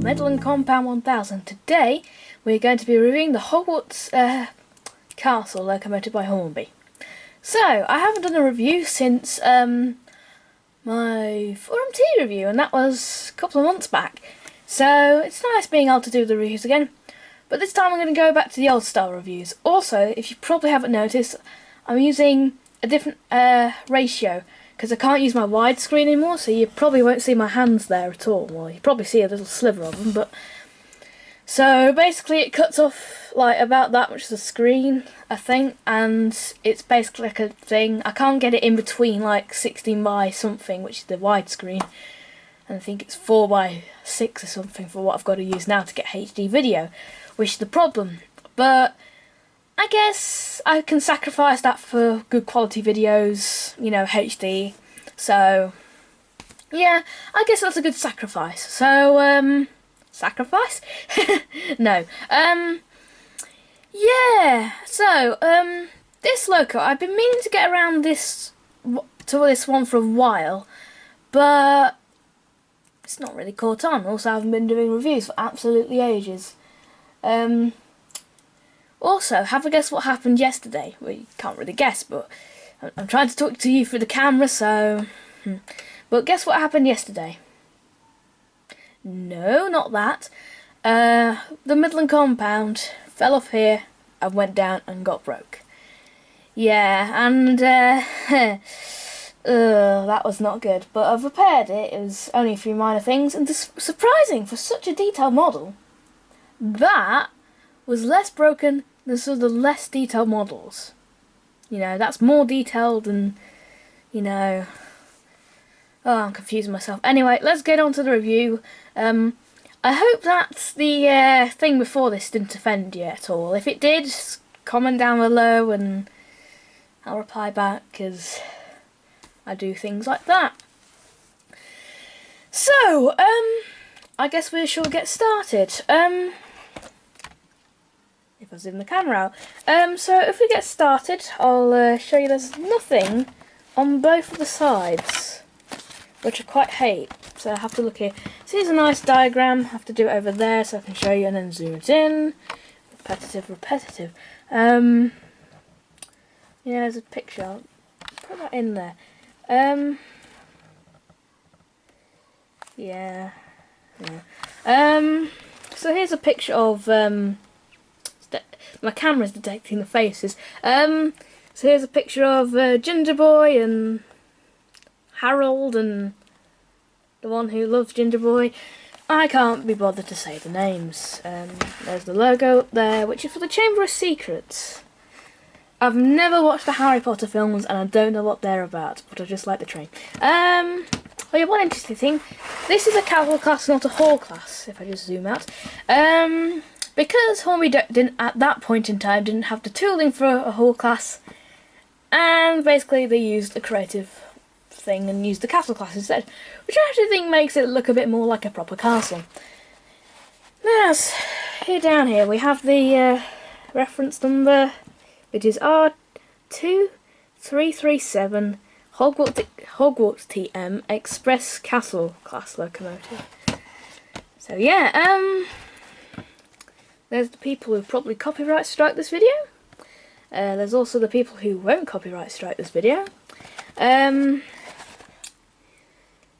Midland Compound 1000. Today we're going to be reviewing the Hogwarts castle locomoted by Hornby. So, I haven't done a review since my Forum T review, and that was a couple of months back. So, it's nice being able to do the reviews again. But this time I'm going to go back to the old style reviews. Also, if you probably haven't noticed, I'm using a different ratio, because I can't use my widescreen anymore, so you probably won't see my hands there at all. Well, you probably see a little sliver of them, but... So, basically it cuts off, like, about that much of the screen, I think, and it's basically like a thing. I can't get it in between, like, 16 by something, which is the widescreen, and I think it's 4 by 6 or something for what I've got to use now to get HD video, which is the problem. But I guess I can sacrifice that for good quality videos, you know, HD. So, yeah, I guess that's a good sacrifice. So, sacrifice? No. Yeah, so, this loco, I've been meaning to get around this, to this one for a while, but it's not really caught on. Also, I haven't been doing reviews for absolutely ages. Also, have a guess what happened yesterday? Well, you can't really guess, but I'm trying to talk to you through the camera, so... But guess what happened yesterday? No, not that. The Midland compound fell off here and went down and got broke. Yeah, and that was not good. But I've repaired it. It was only a few minor things, and surprising for such a detailed model. That was less broken than some of the less detailed models. You know, that's more detailed than, you know... Oh, I'm confusing myself. Anyway, let's get on to the review. I hope that the thing before this didn't offend you at all. If it did, just comment down below and I'll reply back, because I do things like that. So, I guess we shall get started. If I zoom the camera out. So if we get started, I'll show you there's nothing on both of the sides, which I quite hate. So I have to look here. So here's a nice diagram. I have to do it over there so I can show you, and then zoom it in. Repetitive. Yeah, there's a picture. I'll put that in there. Yeah. So here's a picture of my camera's detecting the faces. So here's a picture of Ginger Boy and Harold and the one who loves Ginger Boy. I can't be bothered to say the names. There's the logo up there, which is for the Chamber of Secrets. I've never watched the Harry Potter films and I don't know what they're about, but I just like the train. Oh yeah, one interesting thing. This is a castle class, not a hall class, if I just zoom out. Because Hornby didn't, at that point in time, didn't have the tooling for a hall class, and basically they used a creative thing and used the castle class instead, which I actually think makes it look a bit more like a proper castle. Now, here down here we have the reference number, which is R2337 Hogwarts TM Express Castle Class Locomotive. So yeah, there's the people who probably copyright strike this video. There's also the people who won't copyright strike this video.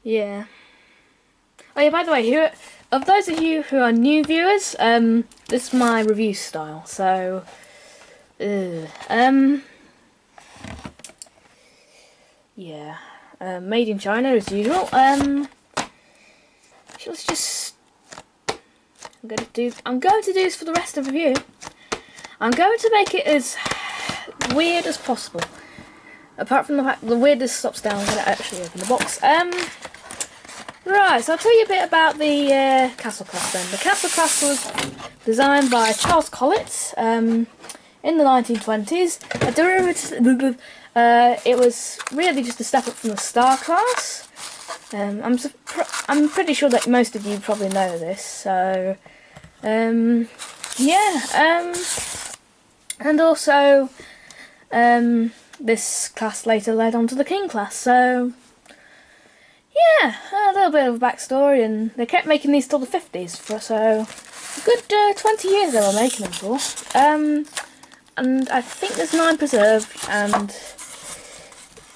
Yeah. Oh yeah, by the way, of those of you who are new viewers, this is my review style, so yeah. Made in China as usual. Let's just I'm going to do this for the rest of the review. I'm going to make it as weird as possible. Apart from the fact the weirdness stops down when I actually open the box. Right, so I'll tell you a bit about the castle class then. The castle class was designed by Charles Collett in the 1920s. A derivative. It was really just a step up from the Star class. I'm pretty sure that most of you probably know this. So yeah. And also this class later led on to the King class. So yeah, a little bit of a backstory, and they kept making these till the 50s, so a good 20 years they were making them for. And I think there's 9 preserved, and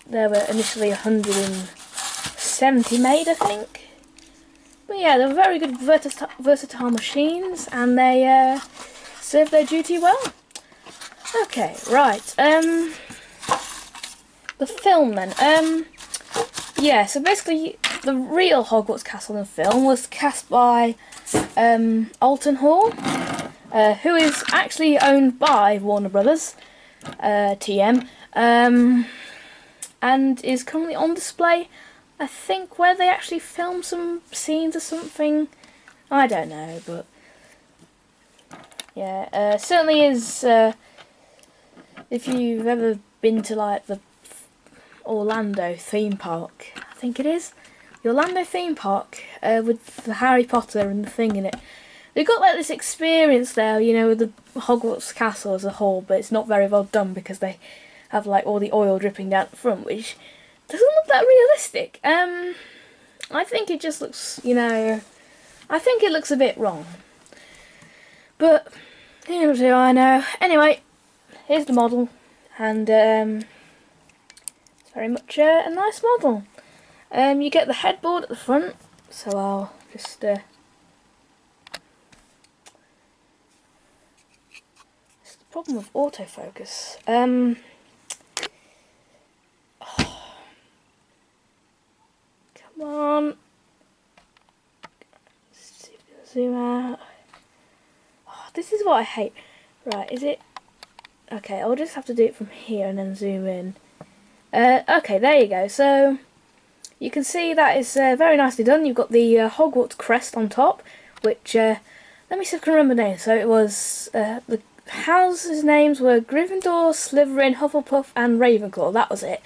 there were initially 170 made, I think. But yeah, they were very good versatile machines, and they served their duty well. Okay, right. The film then. Yeah, so basically the real Hogwarts castle in the film was cast by Alton Hall, who is actually owned by Warner Brothers, TM, and is currently on display, I think, where they actually filmed some scenes or something. I don't know, but yeah, certainly is. If you've ever been to like the Orlando theme park, I think it is, the Orlando theme park with the Harry Potter and the thing in it. They've got like this experience there, you know, with the Hogwarts castle as a whole, but it's not very well done because they have like all the oil dripping down the front, which doesn't look that realistic. I think it just looks, you know, I think it looks a bit wrong. But who do I know? Anyway, here's the model, and it's very much a nice model. You get the headboard at the front, so I'll just it's the problem with autofocus. Oh, come on, let's see if we can zoom out. Oh, this is what I hate. Right, is it? Okay, I'll just have to do it from here and then zoom in. Okay, there you go. So you can see that is very nicely done. You've got the Hogwarts crest on top, which let me see if I can remember the name. So it was the houses' names were Gryffindor, Slytherin, Hufflepuff, and Ravenclaw. That was it.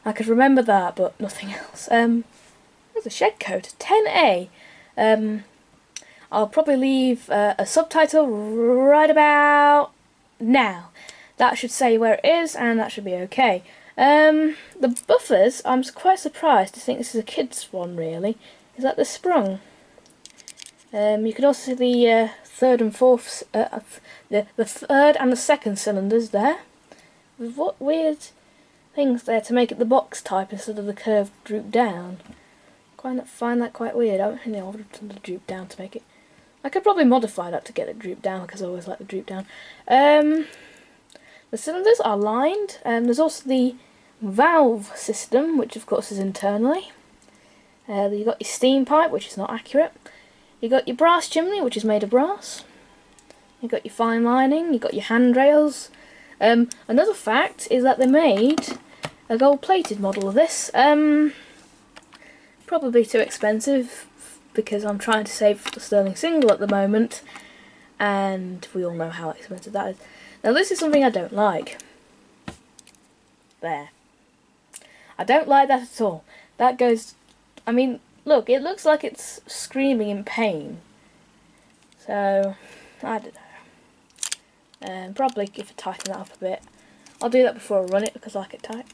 I could remember that, but nothing else. There's a shed code 10A. I'll probably leave a subtitle right about now. That should say where it is, and that should be okay. The buffers, I'm quite surprised to think this is a kid's one, really. Is that the sprung? You can also see the third and fourth, the third and the second cylinders there. With what weird things there to make it the box type instead of the curved droop down. I find that quite weird. I don't know, I've done the droop down to make it. I could probably modify that to get it droop down, because I always like the droop down. The cylinders are lined. There's also the valve system, which of course is internally. You've got your steam pipe, which is not accurate. You've got your brass chimney, which is made of brass. You've got your fine lining. You've got your handrails. Another fact is that they made a gold-plated model of this. probably too expensive because I'm trying to save for the sterling single at the moment, and we all know how expensive that is. Now this is something I don't like. There. I don't like that at all. That goes... I mean, look, it looks like it's screaming in pain. So, I don't know. Probably if I tighten that up a bit. I'll do that before I run it because I like it tight.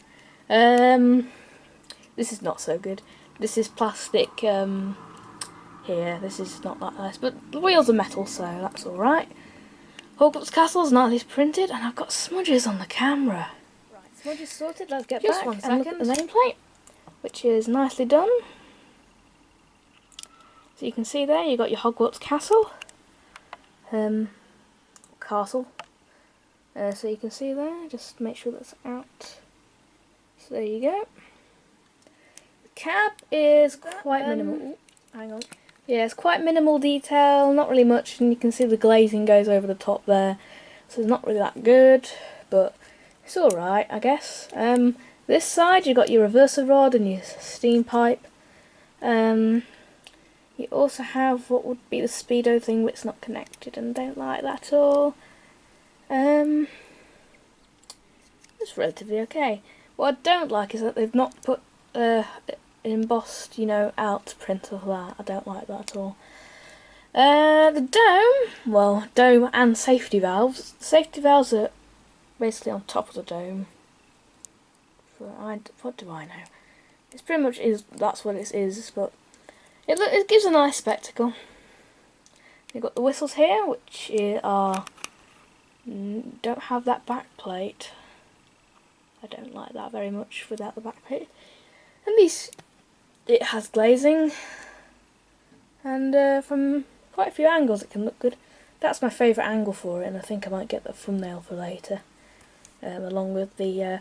This is not so good. This is plastic here. This is not that nice. But the wheels are metal, so that's alright. Hogwarts Castle's nicely printed, and I've got smudges on the camera. Right, smudges sorted. Let's get back and look at the nameplate, which is nicely done. So you can see there, you've got your Hogwarts Castle. Castle. So you can see there, just make sure that's out. So there you go. The cab is quite minimal. Ooh, hang on. Yeah, it's quite minimal detail, not really much, and you can see the glazing goes over the top there. So it's not really that good, but it's alright, I guess. This side you've got your reverser rod and your steam pipe. You also have what would be the speedo thing, but it's not connected, and don't like that at all. It's relatively okay. What I don't like is that they've not put embossed, you know, out print of that. I don't like that at all. The dome, well, dome and safety valves. The safety valves are basically on top of the dome. What do I know? It's pretty much that's what it is, but it gives a nice spectacle. You've got the whistles here, which don't have that back plate. I don't like that very much without the back plate. At least it has glazing, and from quite a few angles it can look good. That's my favourite angle for it, and I think I might get the thumbnail for later, along with the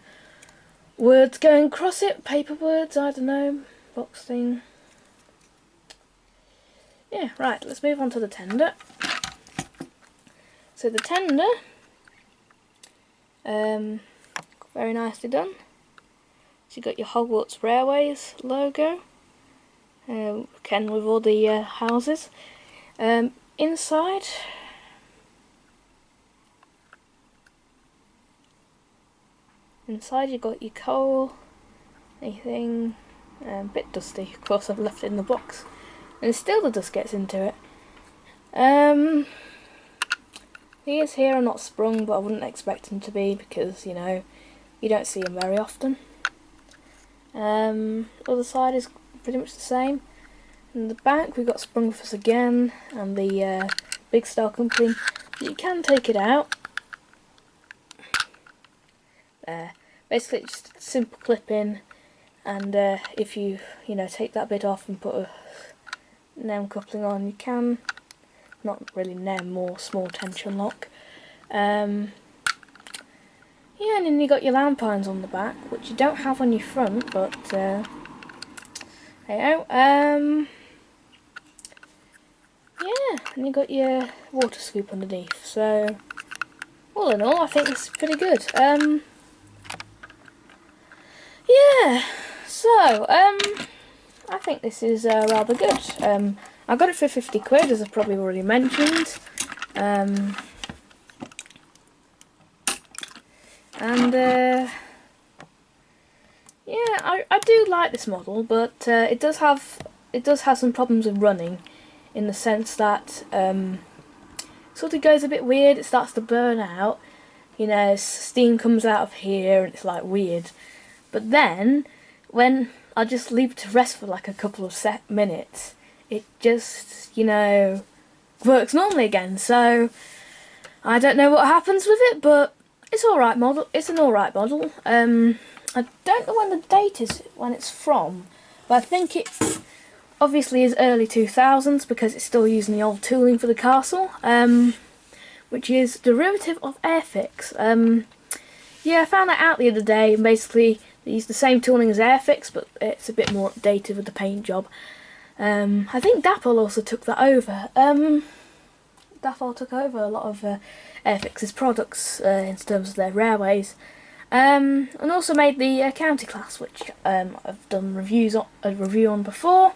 words going across it, paper words, I don't know, box thing. Yeah, right, let's move on to the tender. So the tender, very nicely done. So you've got your Hogwarts Railways logo, again with all the houses. Inside, you've got your coal, anything, a bit dusty, of course I've left it in the box, and still the dust gets into it. These here are not sprung, but I wouldn't expect them to be because, you know, you don't see them very often. Other side is pretty much the same. In the back we've got sprung for us again, and the Big Star Company. You can take it out. There. Basically it's just a simple clip in, and if you take that bit off and put a NEM coupling on, you can. Not really NEM, more small tension lock. Yeah, and then you got your lampines on the back, which you don't have on your front, but hey-oh. Yeah, and you got your water scoop underneath. So all in all, I think this is pretty good. Yeah, so I think this is rather good. I got it for 50 quid, as I've probably already mentioned. Yeah, I do like this model, but it does have some problems with running, in the sense that sort of goes a bit weird. It starts to burn out, you know, steam comes out of here, and it's like weird. But then when I just leave it to rest for like a couple of minutes, it just, you know, works normally again. So I don't know what happens with it, but it's alright model. It's an alright model. I don't know when the date is, when it's from, but I think it obviously is early 2000s because it's still using the old tooling for the castle, which is derivative of Airfix. Yeah, I found that out the other day, and basically they use the same tooling as Airfix, but it's a bit more updated with the paint job. I think Dapple also took that over. Dapple took over a lot of Airfix's products in terms of their railways, And also made the county class, which I've done a review on before.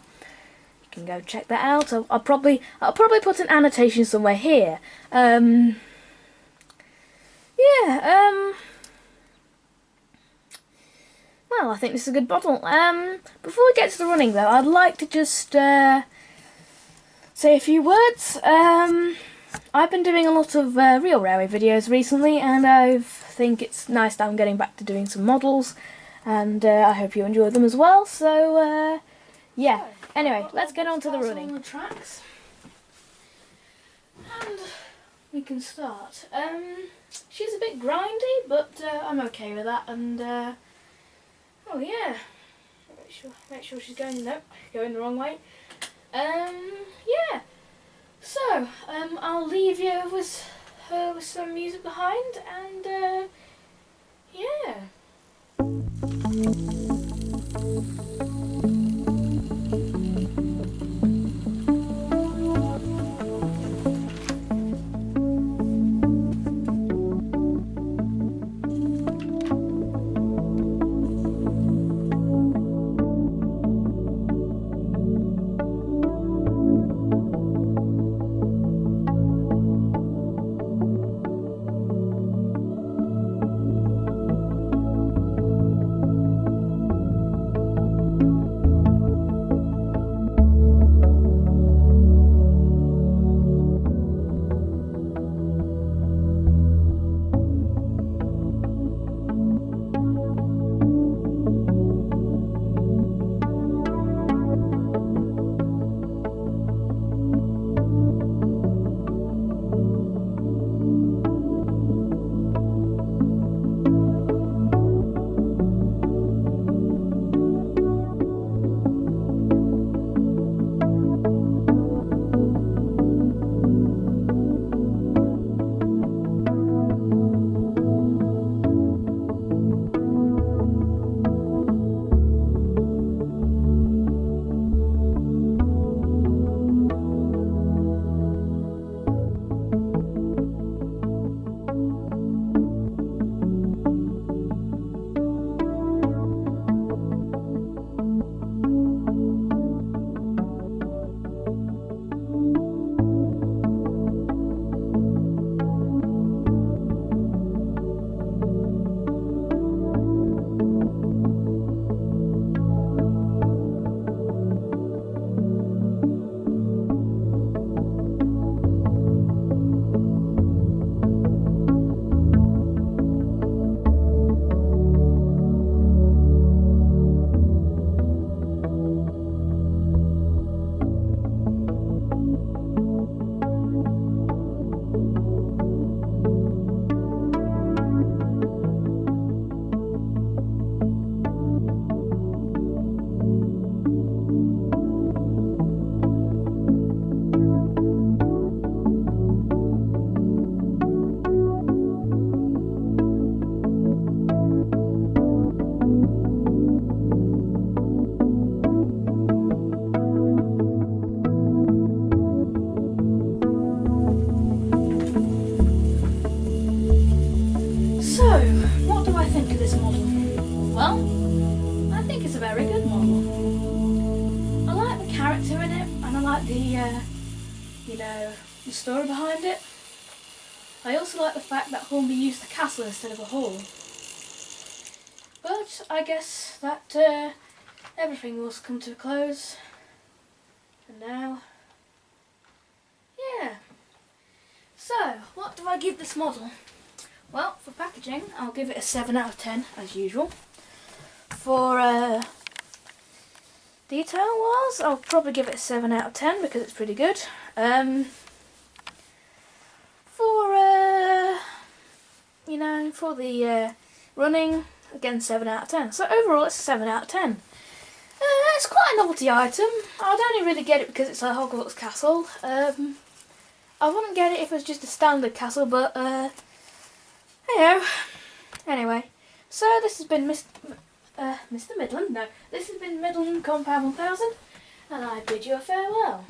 You can go check that out. I'll probably put an annotation somewhere here. Well, I think this is a good model. Before we get to the running though, I'd like to just say a few words. I've been doing a lot of real railway videos recently, and I think it's nice that I'm getting back to doing some models, and I hope you enjoy them as well. So yeah. Anyway, let's get on to the running. On the tracks, and we can start. She's a bit grindy, but I'm okay with that. And oh yeah, make sure she's going the wrong way. Yeah. So I'll leave you with some music behind, and yeah. The story behind it. I also like the fact that Hornby used the castle instead of a hall. But I guess that everything will come to a close. And now, yeah. So, what do I give this model? Well, for packaging, I'll give it a 7 out of 10, as usual. For detail-wise, I'll probably give it a 7 out of 10 because it's pretty good. For the running, again 7 out of 10. So overall, it's a 7 out of 10. It's quite a novelty item. I'd only really get it because it's a Hogwarts castle. I wouldn't get it if it was just a standard castle, but hey-ho. Anyway, so this has been Mr. Midland. No, this has been Midland Compound 1000, and I bid you a farewell.